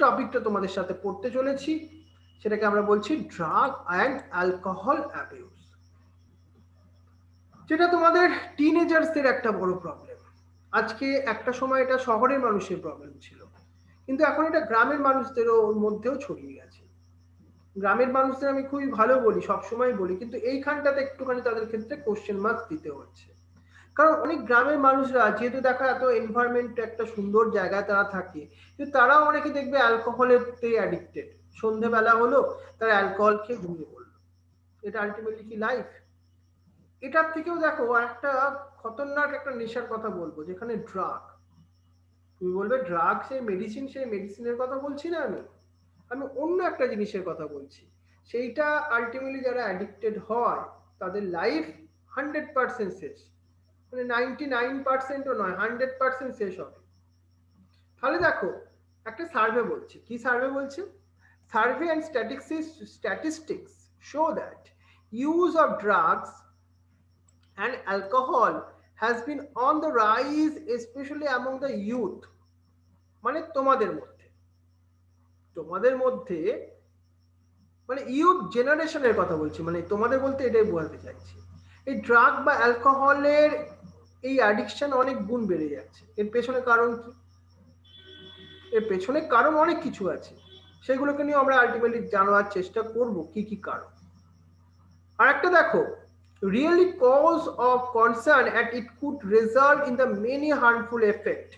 টপিকটা তোমাদের সাথে পড়তে চলেছি, সেটাকে আমরা বলছি ড্রাগ অ্যান্ড অ্যালকোহল অ্যাবিউজ, যেটা তোমাদের টিনেজার্সদের একটা বড় প্রবলেম। আজকে একটা সময় এটা শহরের মানুষের প্রবলেম ছিল, কিন্তু এখন এটা গ্রামের মানুষদেরও মধ্যেও ছড়িয়ে গেছে। গ্রামের মানুষদের আমি খুবই ভালো বলি, সবসময় বলি, কিন্তু এইখানটাতে একটুখানি তাদের ক্ষেত্রে কোশ্চেন মার্ক দিতে হচ্ছে। কারণ অনেক গ্রামের মানুষরা যেহেতু দেখো এত এনভায়রনমেন্ট একটা সুন্দর জায়গায় তারা থাকে, কিন্তু তারাও অনেকে দেখবে অ্যালকোহলেতে অ্যাডিক্টেড। সন্ধেবেলা হলো, তারা অ্যালকোহল খেয়ে ঘুমিয়ে পড়লো। এটা আলটিমেটলি কি লাইফ? এটার থেকেও দেখো একটা খতরনাক একটা নেশার কথা বলবো, যেখানে ড্রাগ। তুমি বলবে ড্রাগ সেই মেডিসিন, সেই মেডিসিনের কথা বলছি না আমি, আমি অন্য একটা জিনিসের কথা বলছি। সেইটা আলটিমেটলি যারা অ্যাডিক্টেড হয় তাদের লাইফ 100% শেষ, মানে 99%ও নয়, 100% শেষ হবে। তাহলে দেখো একটা সার্ভে বলছে, কি সার্ভে বলছে? Survey and statistics show that use of drugs and alcohol has been on the rise, especially among the youth. মানে তোমাদের মধ্যে মানে ইউথ জেনারেশনের কথা বলছি, মানে তোমাদের বলতে এটাই বোঝাতে চাইছি। এই ড্রাগ বা অ্যালকোহলের এই অ্যাডিকশন অনেক গুণ বেড়ে যাচ্ছে। এর পেছনে কারণ কি? এর পেছনে কারণ অনেক কিছু আছে, সেগুলোকে নিয়ে আমরা আলটিমেটলি জানার চেষ্টা করব কি কি কারণ। আর একটা দেখো, really cause of concern and it could result in the many harmful effect।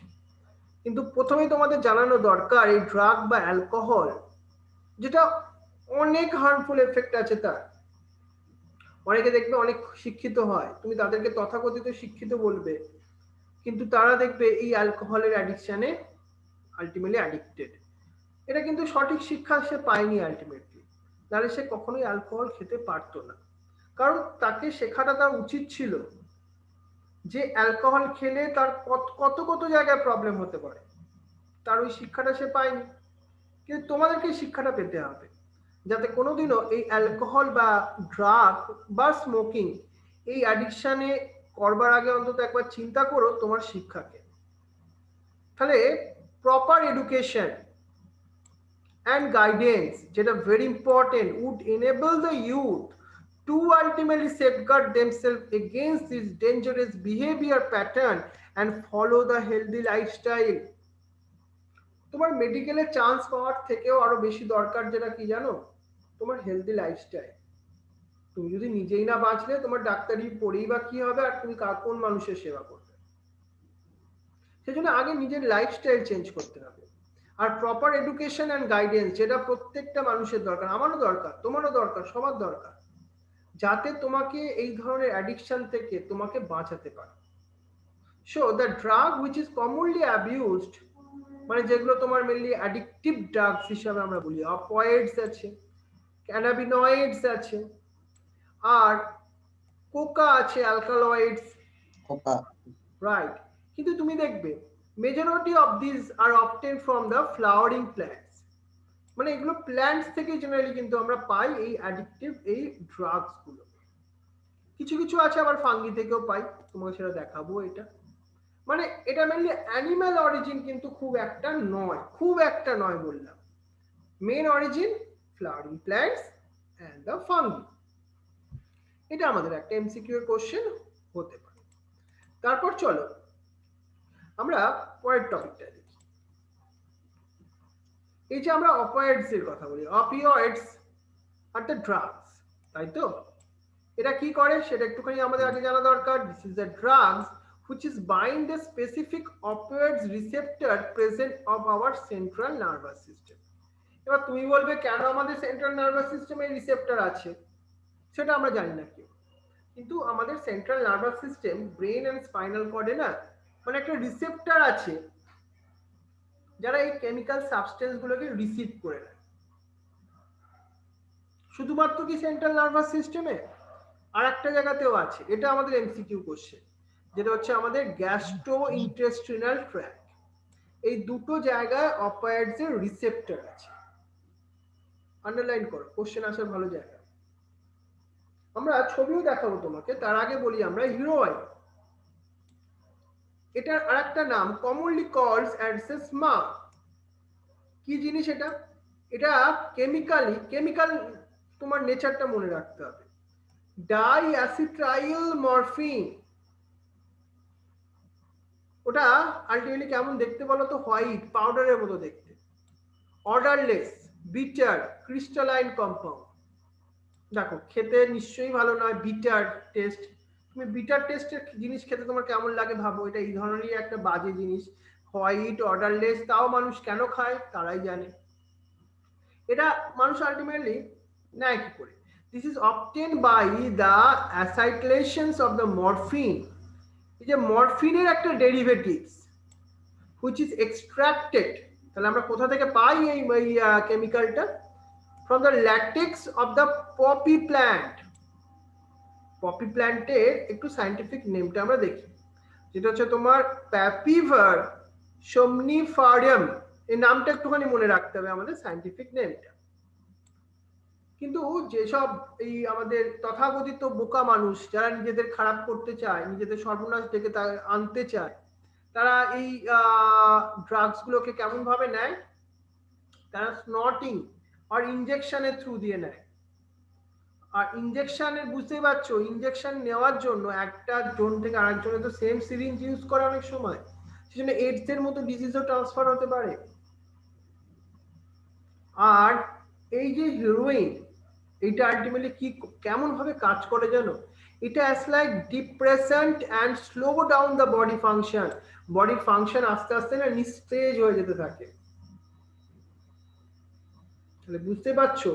কিন্তু প্রথমেই তোমাদের জানানো দরকার এই ড্রাগ বা অ্যালকোহল যেটা অনেক হার্মফুল এফেক্ট আছে তার। অনেকে দেখবে অনেক শিক্ষিত হয়, তুমি তাদেরকে তথাকথিত শিক্ষিত বলবে, কিন্তু তারা দেখবে এই অ্যালকোহলের অ্যাডিকশনে আলটিমেটলি অ্যাডিক্টেড। এটা কিন্তু সঠিক শিক্ষা সে পায়নি আলটিমেটলি, তাহলে সে কখনোই অ্যালকোহল খেতে পারতো না। কারণ তাকে শেখাটা তার উচিত ছিল যে অ্যালকোহল খেলে তার কত কত জায়গায় প্রবলেম হতে পারে, তার ওই শিক্ষাটা সে পায়নি। কিন্তু তোমাদেরকে শিক্ষাটা পেতে হবে, যাতে কোনোদিনও এই অ্যালকোহল বা ড্রাগ বা স্মোকিং এই অ্যাডিকশানে করবার আগে অন্তত একবার চিন্তা করো তোমার শিক্ষাকে। তাহলে প্রপার এডুকেশন অ্যান্ড গাইডেন্স, যেটা very important, would enable the youth to ultimately safeguard themselves against this dangerous behavior pattern and follow the healthy lifestyle। তোমার মেডিকেলে চান্স পাওয়ার থেকেও আরো বেশি দরকার যেটা কি জানো? তোমার হেলদি লাইফস্টাইল। তুমি যদি নিজেই না বাঁচলে তোমার ডাক্তারি পড়েই বা কি হবে, আর তুমি কোন মানুষের সেবা করবে? সেজন্য আগে নিজের লাইফস্টাইল চেঞ্জ করতে হবে। আর প্রপার এডুকেশন অ্যান্ড গাইডেন্স, যেটা প্রত্যেকটা মানুষের দরকার, আমারও দরকার, তোমারও দরকার, সবার দরকার, যাতে তোমাকে এই ধরনের অ্যাডিকশন থেকে তোমাকে বাঁচাতে পারে। So the drug which is commonly abused, মানে যেগুলো তোমার মেনলি অ্যাডিকটিভ ড্রাগস হিসাবে আমরা বলি, অপয়েডস আছে, ক্যানাবিনয়েডস আছে, আর কোকা আছে, অ্যালকালয়েডস, কোকা। রাইট। কিন্তু তুমি দেখবে majority of this are obtained from the flowering plants, মানে এগুলো প্ল্যান্টস থেকে জেনারেলি কিন্তু আমরা পাই এই অ্যাডিকটিভ এই ড্রাগস গুলো। কিছু কিছু আছে আবার ফাঙ্গি থেকেও পাই, তোমাকে সেটা দেখাবো। এটা মানে এটা মেনলি অ্যানিম্যাল অরিজিন, কিন্তু খুব একটা নয় বললাম। Main origin flowering plants and the fungi. এটা আমাদের একটা এমসিকিউ এর কোশ্চেন হতে পারে। তারপর চলো আমরা পরের টপিকটা দেখি। এই যে আমরা অপিওয়েডস এর কথা বলি, অপিওয়েডস আর দ্য ড্রাগস, তাই তো? এটা কি করে সেটা একটুখানি আমাদের আগে জানা দরকার। This is the drugs which is bind the specific opioids receptor present of our central nervous system। এবার তুমি বলবে কেন আমাদের সেন্ট্রাল নার্ভাস সিস্টেমে রিসেপ্টর আছে? সেটা আমরা জানি না কেউ, কিন্তু আমাদের central nervous system, brain and spinal কর্ডে না, মানে একটা রিসেপ্টর আছে যারা এই কেমিক্যাল সাবস্টেন্স গুলোকে রিসিভ করে নেয়। শুধুমাত্র কি সেন্ট্রাল নার্ভাস সিস্টেমে? আর একটা জায়গাতেও আছে। এটা আমাদের এমসিকিউ কোশ্চেন, যেটা হচ্ছে আমাদের গ্যাস্ট্রো ইন্টেস্টিনাল ট্র্যাক্ট। এই দুটো জায়গায় অপিওয়েডস এর রিসেপ্টর আছে। আন্ডারলাইন করো, কোশ্চেন আসার ভালো জায়গা। আমরা ছবিও দেখাবো তোমাকে, তার আগে বলি আমরা হিরোইন। এটার আরেকটা নাম commonly called as a smug. কি জিনিস এটা? এটা কেমিক্যাল তোমার নেচারটা মনে রাখতে হবে। ডাইঅ্যাসিট্রাইল মরফিন, ওটা আলটিমেটলি কেমন দেখতে বলো তো? হোয়াইট পাউডারের মতো দেখতে, অর্ডারলেস, বিটার, ক্রিস্টালাইন কম্পাউন্ড। দেখো খেতে নিশ্চয়ই ভালো নয়, বিটার টেস্ট। তুমি বিটার টেস্টের জিনিস খেতে তোমার কেমন লাগে ভাবো। এটা এই ধরনেরই একটা বাজে জিনিস, হোয়াইট, অর্ডারলেস। তাও মানুষ কেন খায় তারাই জানে। এটা মানুষ আলটিমেটলি নেয় কি করে? This is obtain by the acetylations of the morphine. এই যে মরফিনের একটা ডেরিভেটিভস which is extracted, তাহলে আমরা কোথা থেকে পাই এই কেমিক্যালটা? from the latex of the poppy plant. Poppy প্ল্যান্টের একটু সায়েন্টিফিক নেমটা আমরা দেখি, যেটা হচ্ছে তোমার প্যাপিভার সোমনিফারিয়াম। এই নামটা একটুখানি মনে রাখতে হবে আমাদের, সায়েন্টিফিক নেমটা। কিন্তু যেসব এই আমাদের তথাকথিত বোকা মানুষ, যারা নিজেদের খারাপ করতে চায়, নিজেদের সর্বনাশ ডেকে আনতে চায়, তারা এই ড্রাগস গুলোকে কেমন ভাবে নেয়? তারা স্নটিং আর ইনজেকশনের থ্রু দিয়ে নেয়। আর ইনজেকশনের বুঝতেই পারছো, ইনজেকশন নেওয়ার জন্য একটা জন থেকে আরেকজনে তো সেম সিরিঞ্জ ইউজ করে অনেক সময়, সেজন্য এইডস এর মতো ডিজিজও ট্রান্সফার হতে পারে। আর এই যে হিরোইন, এটা আলটিমেটলি কি কেমন ভাবে কাজ করে জানো? এটা as like depressant and slow down the body function. Body function আস্তে আস্তে না নিস্তেজ হয়ে যেতে থাকে। তাহলে বুঝতে পারছো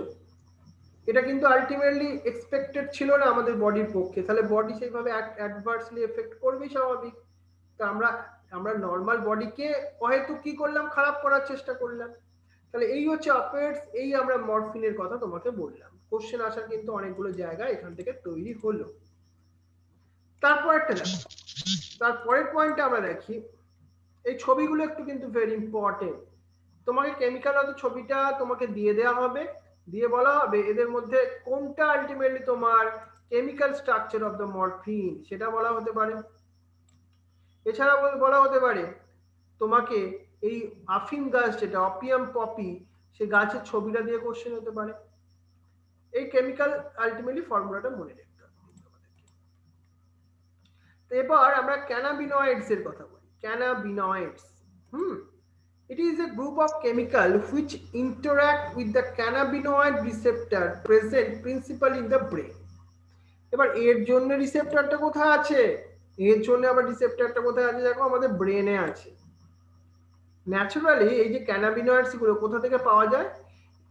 এটা কিন্তু আলটিমেটলি এক্সপেক্টেড ছিল না আমাদের বডির পক্ষে। তাহলে বডি সেইভাবে অ্যাডভার্সলি এফেক্ট করবেই, স্বাভাবিক। তা আমরা নর্মাল বডিকে হয়তো কি করলাম, খারাপ করার চেষ্টা করলাম। তাহলে এই হচ্ছে অপেটস, এই আমরা মরফিনের কথা তোমাকে বললাম। কোশ্চেন আসার কিন্তু অনেকগুলো জায়গা এখান থেকে তৈরি হলো। তারপর একটা দেখো, তারপরের পয়েন্টটা আমরা দেখি। এই ছবিগুলো একটু কিন্তু ভেরি ইম্পর্টেন্ট। তোমাকে কেমিক্যাল হয়তো ছবিটা তোমাকে দিয়ে দেওয়া হবে, দিয়ে বলা হবে এদের মধ্যে কোনটা আলটিমেটলি তোমার chemical structure of the morphine, সেটা বলা হতে পারে। এছাড়া বলা হতে পারে তোমাকে এই আফিম গাছ, যেটা অপিয়াম পপি, সেই গাছের ছবিটা দিয়ে কোশ্চেন হতে পারে। এই কেমিক্যাল আলটিমেটলি ফর্মুলাটা মনে রাখতে হবে তোমাদেরকে। তো এবার আমরা ক্যানাবিনয়েডস এর কথা বলি। ক্যানাবিনয়েডস, it is a group of chemicals which interact with the cannabinoid receptor present principally in the brain. এবার এর জন্য রিসেপ্টরটা কোথায় আছে? এর জন্য আবার রিসেপ্টরটা কোথায় আছে? দেখো আমাদের ব্রেনে আছে। ন্যাচারালি এই যে ক্যানাবিনয়েডস গুলো কোথা থেকে পাওয়া যায়?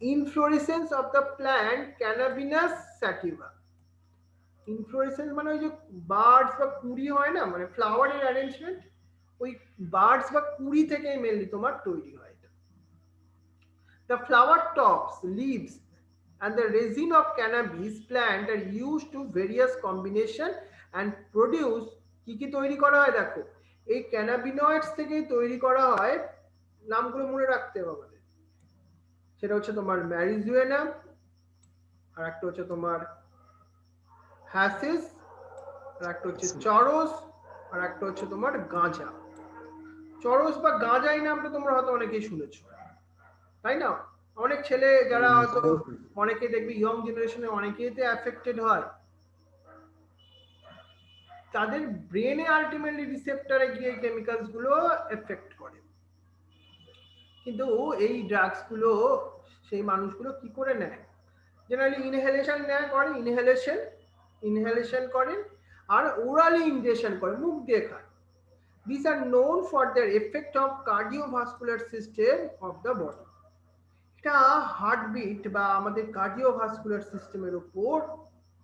Inflorescence of the plant cannabinus sativa. Inflorescence মানে ওই যে বার্ডস বা কুড়ি হয় না, মানে ফ্লাওয়ারের অ্যারেঞ্জমেন্ট, ওই বার্ডস বা কুড়ি থেকে মেনলি তোমার তৈরি হয়। The flower tops, leaves and the resin of cannabis plant are used to various combination and produce কি কি তৈরি করা হয়? দেখো এই ক্যানাবিনয়েডস থেকে তৈরি করা হয়, নামগুলো মনে রাখতে হবে আমাদের। সেটা হচ্ছে তোমার ম্যারিজুয়েনা, আর একটা হচ্ছে তোমার হ্যাসিস, আর একটা হচ্ছে চরস, আর একটা হচ্ছে তোমার গাঁজা। চরস বা গাঁজা এই নামটা তোমরা হয়তো অনেকেই শুনেছো, তাই না? অনেক ছেলে যারা হয়তো, অনেকে দেখবি ইয়ং জেনারেশনে অনেকেইতে অ্যাফেক্টেড হয়, তাদের ব্রেনে আলটিমেটলি রিসেপ্টরে গিয়ে কেমিক্যালস গুলো এফেক্ট করে। কিন্তু এই ড্রাগস গুলো সেই মানুষগুলো কি করে নেয়? জেনারেলি ইনহেলেশন করে, ইনহেলেশন করেন, আর ওরালি ইনজেকশন করে, মুখ দিয়ে খায়। These are known for their effect of cardiovascular system of the body. এটা হার্টবিট বা আমাদের কার্ডিওভাস্কুলার সিস্টেমের উপর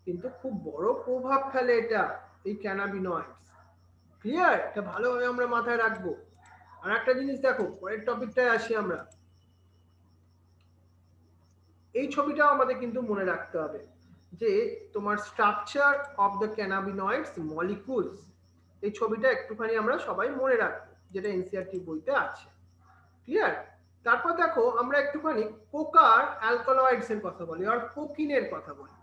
কিন্তু খুব বড় প্রভাব ফেলে এটা, এই ক্যানাবিনয়েডস। ক্লিয়ার? এটা ভালোভাবে আমরা মাথায় রাখবো। আর একটা জিনিস দেখো, পরের টপিকটায় আসি আমরা। এই ছবিটাও আমাদের কিন্তু মনে রাখতে হবে যে তোমার স্ট্রাকচার অফ দ্য ক্যানাবিনয়েডস মলিকুলস, এই ছবিটা একটুখানি আমরা সবাই মনে রাখবো, যেটা এনসিইআরটি বইতে আছে। ক্লিয়ার? তারপর দেখো আমরা একটুখানি কোকার অ্যালকালয়েডস এর কথা বলি, আর কোকিনের কথা বলি।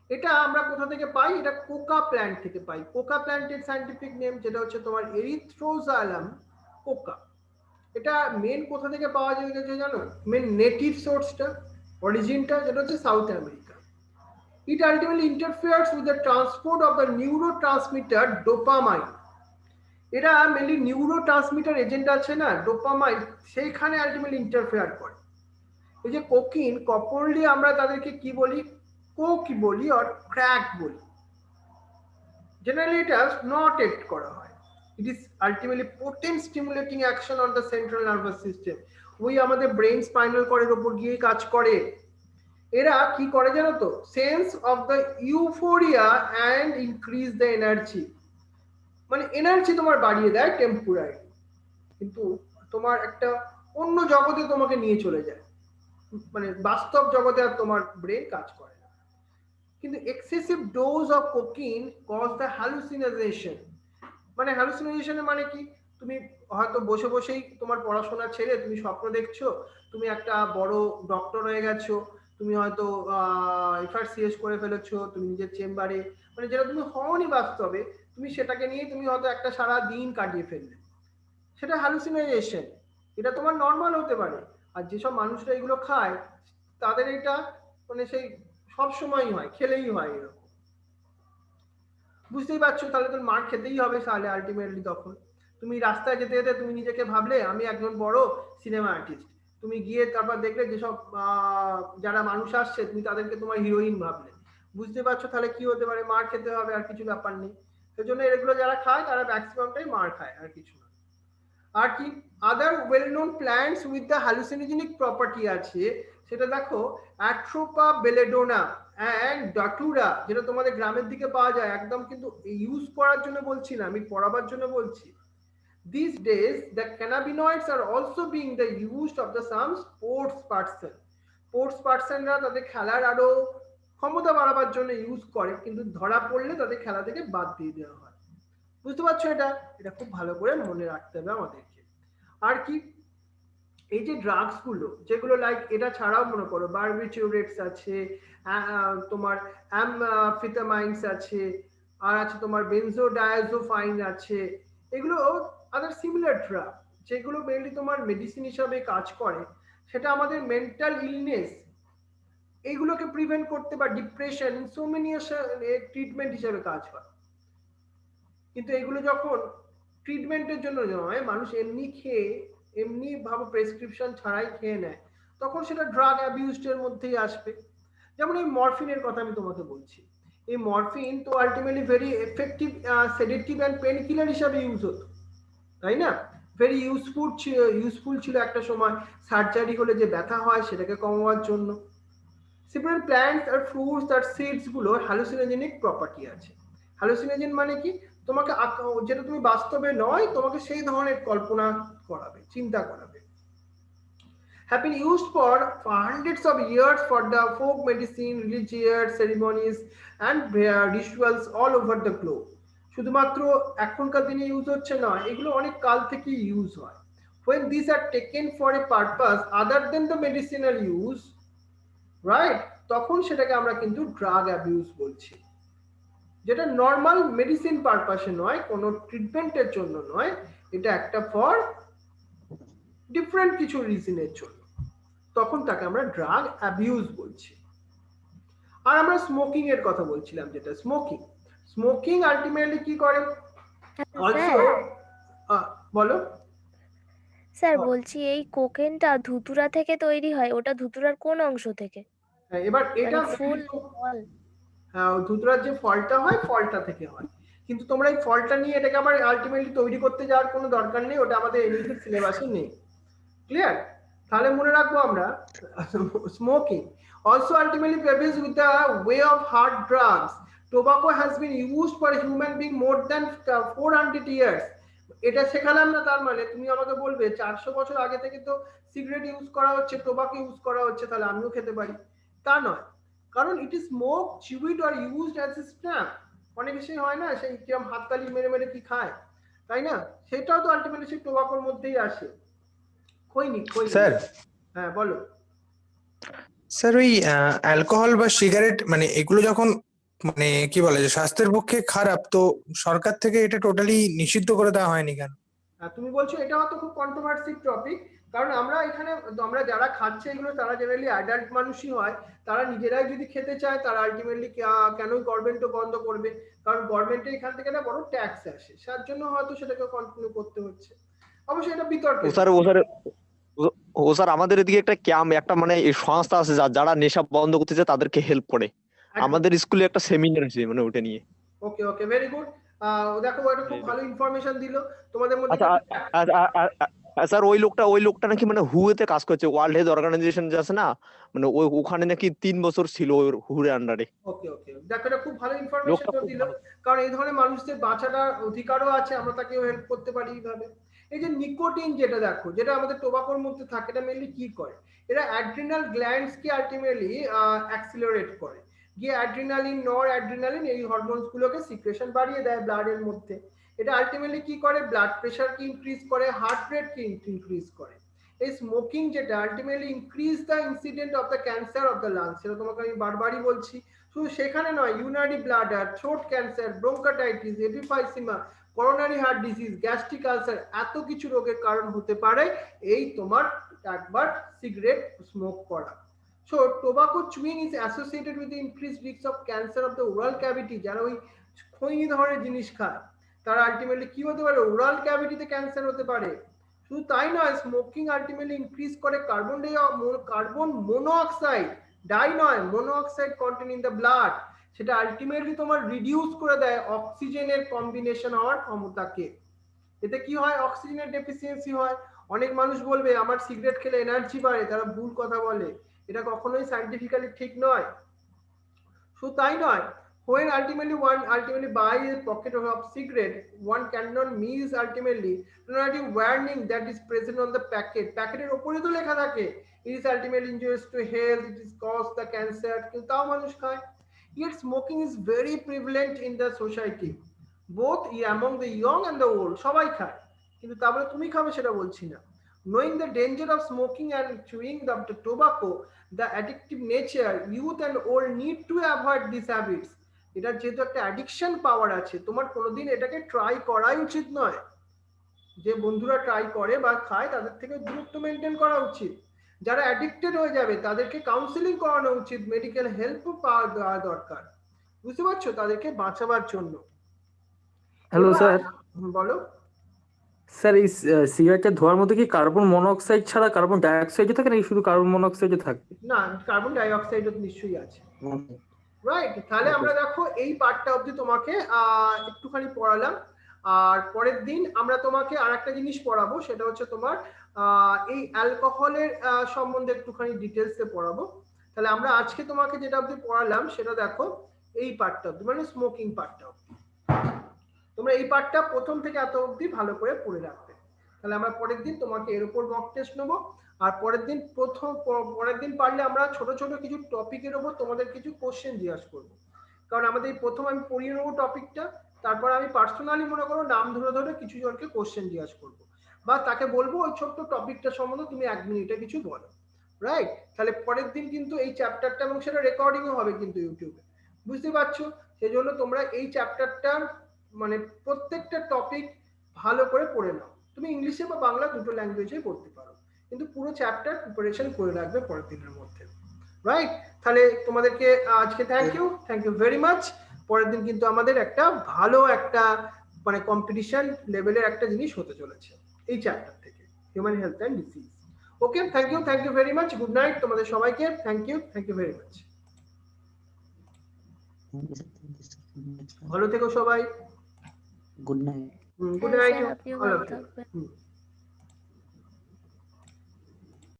এটা আমরা কোথা থেকে পাই? এটা কোকা প্ল্যান্ট থেকে পাই। কোকা প্ল্যান্টের সায়েন্টিফিক নেম যেটা হচ্ছে তোমার এরিথ্রোজাইলাম কোকা। এটা মেন কোথা থেকে পাওয়া গেছে জানো? মেন নেটিভ সোর্সটা, অরিজিনটা যেটা হচ্ছে south America. It ultimately interferes with the transport of the neurotransmitter dopamine. এরা মেনলি নিউরোট্রান্সমিটার এজেন্ট আছে না ডোপামাইন, সেইখানে আলটিমেটলি ইন্টারফেয়ার করে। এই যে কোকিন, কপরলি আমরা তাদেরকে কি বলি? কোক বলি আর ক্র্যাক বলি। জেনারেলি এটা নট এক্ট করা হয়। It is ultimately potent stimulating action on the central nervous system. ওই আমাদের ব্রেন স্পাইনাল কর্ডের উপর গিয়ে কাজ করে। এরা কি করে জানো তো? Sense of the euphoria and increase the energy, মানে এনার্জি তোমার বাড়িয়ে দেয় টেম্পোরারি, কিন্তু তোমার একটা অন্য জগতে তোমাকে নিয়ে চলে যায়, মানে বাস্তব জগতে আর তোমার ব্রেন কাজ করে না। কিন্তু excessive dose of cocaine cause the hallucinization. মানে হ্যালুসিনাইজেশন মানে কি? তুমি হয়তো বসে বসেই তোমার পড়াশোনা ছেড়ে তুমি স্বপ্ন দেখছো তুমি একটা বড় ডক্টর হয়ে গেছো, তুমি হয়তো এফআরসিএস করে ফেলেছো তুমি নিজের চেম্বারে, মানে যেটা তুমি হওনি বাস্তবে, তুমি সেটাকে নিয়ে তুমি হয়তো একটা সারা দিন কাটিয়ে ফেললে, সেটা হ্যালুসিনাইজেশন। এটা তোমার নর্মাল হতে পারে। আর যেসব মানুষরা এগুলো খায় তাদের এটা মানে সেই সব সময়ই হয়, খেলেই হয় এরকম। বুঝতেই পারছো, তাহলে তোর মার খেতেই হবে তাহলে আলটিমেটলি। তখন তুমি রাস্তায় যেতে যেতে তুমি নিজেকে ভাবলে আমি একজন বড় সিনেমা আর্টিস্ট, তুমি গিয়ে তারপর দেখলে যেসব যারা মানুষ আসছে তুমি তাদেরকে তোমার হিরোইন ভাবলে, বুঝতে পারছো তাহলে কি হতে পারে? মার খেতে হবে, আর কিছু ব্যাপার নেই। সেজন্য এগুলো যারা খায় তারা ম্যাক্সিমামটাই মার খায়, আর কিছু না। আর কি other well known plants with the hallucinogenic property আছে, সেটা দেখো অ্যাট্রোপা বেলেডোনা অ্যান্ড ডাটুরা, যেটা তোমাদের গ্রামের দিকে পাওয়া যায়, একদম কিন্তু ইউজ করার জন্য বলছি না, আমি পড়াবার জন্য বলছি। These days the cannabinoids are also being the used of the some sports person. Sports পার্সনরা তাদের খেলার আরো ক্ষমতা বাড়াবার জন্য ইউজ করে, কিন্তু ধরা পড়লে তাদের খেলা থেকে বাদ দিয়ে দেওয়া হয়। বুঝতে পারছো? এটা এটা খুব ভালো করে মনে রাখতে হবে আমাদেরকে। আর কি এই যে ড্রাগস গুলো যেগুলো লাইক এটা ছাড়াও মনে করো বারবিটিউরেটস আছে, তোমার অ্যামফেটামাইনস আছে, আর আছে তোমার বেনজোডায়াজোফাইন আছে, এগুলো আদার সিমিলার ড্রাগ যেগুলো মেনলি তোমার মেডিসিন হিসাবে কাজ করে। সেটা আমাদের মেন্টাল ইলনেস এইগুলোকে প্রিভেন্ট করতে বা ডিপ্রেশন ইনসোমেনিয়া ট্রিটমেন্ট হিসাবে কাজ করে। কিন্তু এগুলো যখন ট্রিটমেন্টের জন্য নয়, মানুষ এমনি খেয়ে এমনি ভাবে প্রেসক্রিপশন ছাড়াই খেয়ে নেয়, তখন সেটা ড্রাগ অ্যাবিউজড এর মধ্যেই আসবে। যেমন এই মরফিনের কথা আমি তোমাকে বলছি, এই মরফিন তো ultimately very effective sedative and pain killer হিসাবে ইউজ হতো, তাই না? ভেরি ইউজফুল ছিল একটা সময়, সার্জারি হলে যে ব্যথা হয় সেটাকে কমাবার জন্য। সিম্পল প্ল্যান্টস আর ফ্রুটস আর সিডস গুলো হ্যালুসিনোজেনিক প্রপার্টি আছে। হ্যালুসিনোজেন মানে কি? তোমাকে যেটা তুমি বাস্তবে নয় তোমাকে সেই ধরনের কল্পনা করাবে, চিন্তা করাবে। Have been used for hundreds of years for the folk medicine, religious ceremonies and rituals all over the globe. শুধুমাত্র এখনকার দিনে ইউজ হচ্ছে না, এগুলো অনেক কাল থেকে ইউজ হয়। When these are taken for a purpose other than the medicinal use, right, তখন সেটাকে আমরা কিন্তু ড্রাগ অ্যাবিউজ বলছি, যেটা নর্মাল মেডিসিন পারপাসে নয়, কোনো ট্রিটমেন্টের জন্য নয়, এটা একটা ফর ডিফারেন্ট কিছু রিজনের জন্য, তখন তাকে আমরা ড্রাগ অ্যাবিউজ বলছি। আর আমরা স্মোকিং এর কথা বলছিলাম, যেটা স্মোকিং আলটিমেটলি কি করে অলসো বলো স্যার বলছি এই কোকেনটা ধুতুরা থেকে তৈরি হয়, ওটা ধুতুরার কোন অংশ থেকে? এবার এটা মানে ফুল ফল? ধুতরার যে ফলটা হয় ফলটা থেকে হয়, কিন্তু তোমরা এই ফলটা নিয়ে এটাকে আবার আলটিমেটলি তৈরি করতে যাওয়ার কোনো দরকার নেই, ওটা আমাদের এমনিতে সিলেবাসে নেই। ক্লিয়ার? তাহলে মনে রাখবো আমরা smoking also ultimately prevails with the way of hard drugs. Tobacco has been used for human being more than 400 years. এটা শেখালাম না, তার মানে তুমি আমাকে বলবে 400 বছর আগে থেকে তো সিগারেট ইউজ করা হচ্ছে, টোবাকো ইউজ করা হচ্ছে, তাহলে আমিও খেতে পারি? তা নয়, কারণ it is smoke chewed or used as a snack. অনেক বেশি হয় না সেই কিরম হাততালি মেরে মেরে কি খায়, তাই না? সেটাও তো আলটিমেটলি সেই টোবাকোর মধ্যেই আসে। খৈনি স্যার হ্যাঁ বলো। স্যার ওই অ্যালকোহল বা সিগারেট মানে এগুলো যখন মানে কি বলে যে স্বাস্থ্যের পক্ষে খারাপ, তো সরকার থেকে এটা টোটালি নিষিদ্ধ করে দেওয়া হয়নি কেন? তুমি বলছো এটা হয়তো খুব কন্ট্রোভার্সি টপিক, কারণ আমরা এখানে আমরা যারা খাচ্ছে এগুলো তারা জেনারেলি অ্যাডাল্ট মানুষই হয়, তারা নিজেরাই যদি খেতে চায় তারা আলটিমেটলি কেন গভর্নমেন্টও বন্ধ করবে, কারণ গভর্নমেন্টের এখান থেকে একটা বড় ট্যাক্স আসে, তার জন্য হয়তো সেটাকে কন্টিনিউ করতে হচ্ছে। অবশ্যই এটা বিতর্কের। ও স্যার আমাদের এদিকে একটা ক্যাম্প, একটা মানে এই সংস্থা আছে যারা নেশা বন্ধ করতে চায় তাদেরকে হেল্প করে। আমাদের স্কুলে একটা সেমিনার হয়েছে মানে ওটা নিয়ে। ওকে ওকে, ভেরি গুড। দেখো এটা খুব ভালো ইনফরমেশন দিল তোমাদের মধ্যে। স্যার ওই লোকটা নাকি মানে হুতে কাজ করছে, ওয়ার্ল্ড হেলথ অর্গানাইজেশন আছে না, মানে ওখানে নাকি 3 বছর ছিল হুর আন্ডারে। ওকে ওকে, দেখো এটা খুব ভালো ইনফরমেশন দিল, কারণ এই ধরনের মানুষদের বাঁচাটার অধিকারও আছে, আমরা তাকেও হেল্প করতে পারি এইভাবে। এই যে নিকোটিন যেটা দেখো, যেটা আমাদের টোবাকোর মধ্যে থাকে, এটা মেনলি কি করে, এটা অ্যাড্রিনাল গ্ল্যান্ডস কে আলটিমেটলি অ্যাক্সিলারেট করে, গিয়ে অ্যাড্রিনালিন নর অ্যাড্রিনালিন এই হরমোনস গুলোকে সিক্রেশন বাড়িয়ে দেয় ব্লাডের মধ্যে। এটা আলটিমেটলি কি করে, ব্লাড প্রেশারকে ইনক্রিজ করে, হার্ট রেটকে ইনক্রিজ করে। এই স্মোকিং যেটা ultimately increase the incident of the cancer of the lungs, সেটা তোমাকে আমি বারবারই বলছি। শুধু সেখানে নয়, urinary bladder, throat cancer, bronchitis, emphysema, coronary heart disease, gastric ulcer, এত কিছু রোগের কারণ হতে পারে এই তোমার একবার সিগারেট স্মোক করা। So tobacco chewing is associated with the increased risks of cancer of the oral cavity. যারা ওই খৈনি ধরনের জিনিস খায় তারা আলটিমেটলি কি হতে পারে, ওরাল ক্যাভিটিতে ক্যান্সার হতে পারে। শুধু তাই নয়, স্মোকিং আলটিমেটলি ইনক্রিজ করে কার্বন মোনোঅক্সাইড, ডাই নয় মোনোঅক্সাইড কন্টেন্ট ইন দ্য ব্লাড, সেটা আলটিমেটলি তোমার রিডিউস করে দেয় অক্সিজেনের কম্বিনেশন হওয়ার ক্ষমতাকে। এতে কি হয়, অক্সিজেনের ডেফিসিয়েন্সি হয়। অনেক মানুষ বলবে আমার সিগারেট খেলে এনার্জি বাড়ে, তারা ভুল কথা বলে, এটা কখনোই সাইন্টিফিক্যালি ঠিক নয়। শুধু তাই নয়, when ultimately buy a pocket of cigarette, one cannot miss ultimately the warning that is present on the packet. প্যাকেটের উপরে তো লেখা থাকে it is ultimately injurious to health, it is cause the cancer, কিন্তু তাও মানুষ খায়। Yet smoking is very prevalent in the society, both among the young and the old, সবাই খায়, কিন্তু তারপরে তুমি খাবে সেটা বলছি না। Knowing the danger of smoking and chewing the tobacco, the addictive nature, youth and old need to avoid these habits. এটা যেহেতু একটা অ্যাডিকশন পাওয়ার আছে, তোমার কোনোদিন এটাকে ট্রাই করাই উচিত নয়। যে বন্ধুরা ট্রাই করে বা খায় তাদের থেকে দূরত্ব মেনটেন করা উচিত। যারা অ্যাডিক্টেড হয়ে যাবে তাদেরকে কাউন্সিলিং করানো উচিত, মেডিকেল হেল্প পাওয়া দরকার, বুঝতে পারছো, তাদেরকে বাঁচাবার জন্য। Hello sir. বলো স্যার, এই সিগারেটটা ধোয়ার মধ্যে কি কার্বন মনোক্সাইড ছাড়া কার্বন ডাইঅক্সাইডও থাকে নাকি শুধু কার্বন মনোক্সাইডও থাকে? না, কার্বন ডাইঅক্সাইড নিশ্চয়ই আছে। রাইট, তাহলে আমরা দেখো এই পার্টটা অবধি তোমাকে একটুখানি পড়ালাম, আর পরের দিন আমরা তোমাকে আর একটা জিনিস পড়াবো, সেটা হচ্ছে তোমার এই অ্যালকোহলের সম্বন্ধে একটুখানি ডিটেলসে পড়াবো। তাহলে আমরা আজকে তোমাকে যেটা অবধি পড়ালাম সেটা দেখো এই পার্টটা অবধি, মানে স্মোকিং পার্টটা অবধি। তোমরা এই পার্টটা প্রথম থেকে এত অবধি ভালো করে পড়ে রাখবে। তাহলে আমরা পরের দিন তোমাকে এর উপর মক টেস্ট নেবো, আর পরের দিন পারলে আমরা ছোট ছোট কিছু টপিকের উপর তোমাদের কিছু কোশ্চেন জিজ্ঞাসা করবো, কারণ আমাদের প্রথম আমি পড়িয়ে নেবো টপিকটা, তারপর আমি পার্সোনালি মনে করো নাম ধরে ধরে কিছু জনকে কোশ্চেন জিজ্ঞাসা করবো, বা তাকে বলবো ওই ছোট্ট টপিকটা সম্বন্ধে তুমি 1 মিনিটে কিছু বলো। রাইট, তাহলে পরের দিন কিন্তু এই চ্যাপ্টারটা, এবং সেটা রেকর্ডিংও হবে কিন্তু ইউটিউবে, বুঝতে পারছো। সেই জন্য তোমরা এই চ্যাপ্টারটার মানে প্রত্যেকটা টপিক ভালো করে পড়ে নাও। তুমি ইংলিশে বা বাংলা দুটো ল্যাঙ্গুয়েজে পড়তে পারো, কিন্তু পুরো চ্যাপ্টার প্রিপারেশন করে রাখবে পরের দিনের মধ্যে। রাইট, তাহলে তোমাদেরকে আজকে থ্যাংক ইউ ভেরি মাচ। পরের দিন কিন্তু আমাদের একটা ভালো একটা মানে কম্পিটিশন লেভেলের একটা জিনিস হতে চলেছে এই চ্যাপ্টার থেকে, human health and disease. Okay, thank you very much, good night তোমাদের সবাইকে, থ্যাংক ইউ ভেরি মাচ, ভালো থেকো সবাই, গুড নাইট। গুড নাইট, আপনিও ভালো থাকবেন।